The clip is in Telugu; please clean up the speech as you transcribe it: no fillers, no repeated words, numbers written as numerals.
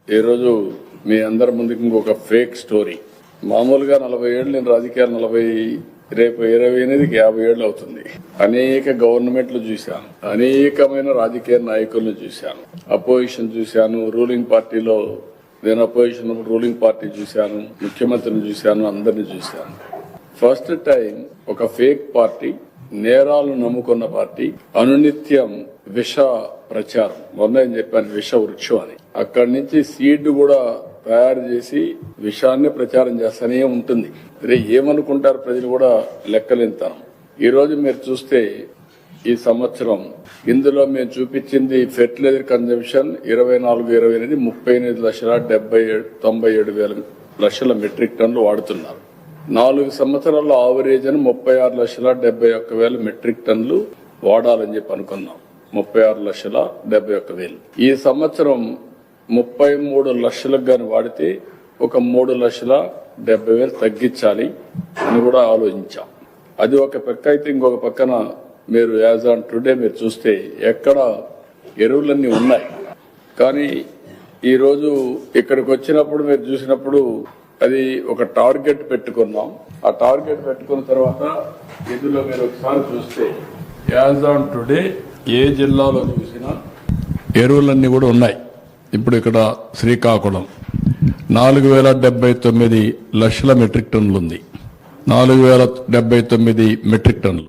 ఈరోజు మీ అందరి ముందుకు ఇంకొక ఫేక్ స్టోరీ. మామూలుగా 40 ఏళ్ళు నేను రాజకీయాలు రేపు 28కి 50 ఏళ్ళు అవుతుంది. అనేక గవర్నమెంట్లు చూశాను, అనేకమైన రాజకీయ నాయకులను చూశాను, అపోజిషన్ చూశాను, రూలింగ్ పార్టీలో నేను అపోజిషన్ రూలింగ్ పార్టీ చూశాను, ముఖ్యమంత్రిని చూశాను, అందరిని చూశాను. ఫస్ట్ టైం ఒక ఫేక్ పార్టీ, నేరాలను నమ్ముకున్న పార్టీ అనునిత్యం విష ప్రచారం, మొన్న ఏం చెప్పాను విష వృక్షం అని, అక్కడి నుంచి సీడ్ కూడా తయారు చేసి విషాన్ని ప్రచారం చేస్తూనే ఉంటుంది. ఏమనుకుంటారు ప్రజలు కూడా లెక్కలేంతనం. ఈ రోజు మీరు చూస్తే ఈ సంవత్సరం ఇందులో మేము చూపించింది ఫెర్టిలైజర్ కన్జంప్షన్ 24-28 38,97,000 మెట్రిక్ టన్నులు వాడుతున్నారు. 4 సంవత్సరాల్లో ఆవరేజ్ అని 36,71,000 మెట్రిక్ టన్నులు వాడాలని చెప్పి అనుకున్నాం. 36,71,000. ఈ సంవత్సరం 33 లక్షలకు గాని వాడితే ఒక 3,70,000 తగ్గించాలి అని కూడా ఆలోచించాం. అది ఒక పక్క అయితే, ఇంకొక పక్కన మీరు యాజ్ ఆన్ టుడే మీరు చూస్తే ఎక్కడ ఎరువులన్నీ ఉన్నాయి. కానీ ఈ రోజు ఇక్కడికి వచ్చినప్పుడు మీరు చూసినప్పుడు అది ఒక టార్గెట్ పెట్టుకున్నాం. ఆ టార్గెట్ పెట్టుకున్న తర్వాత ఇందులో మీరు ఒకసారి చూస్తే యాజ్ ఆన్ టుడే ఏ జిల్లాలో చూసినా ఎరువులన్నీ కూడా ఉన్నాయి. ఇప్పుడు ఇక్కడ శ్రీకాకుళం 4,079 లక్షల మెట్రిక్ టన్నులు ఉంది. 4,079 మెట్రిక్ టన్నులు.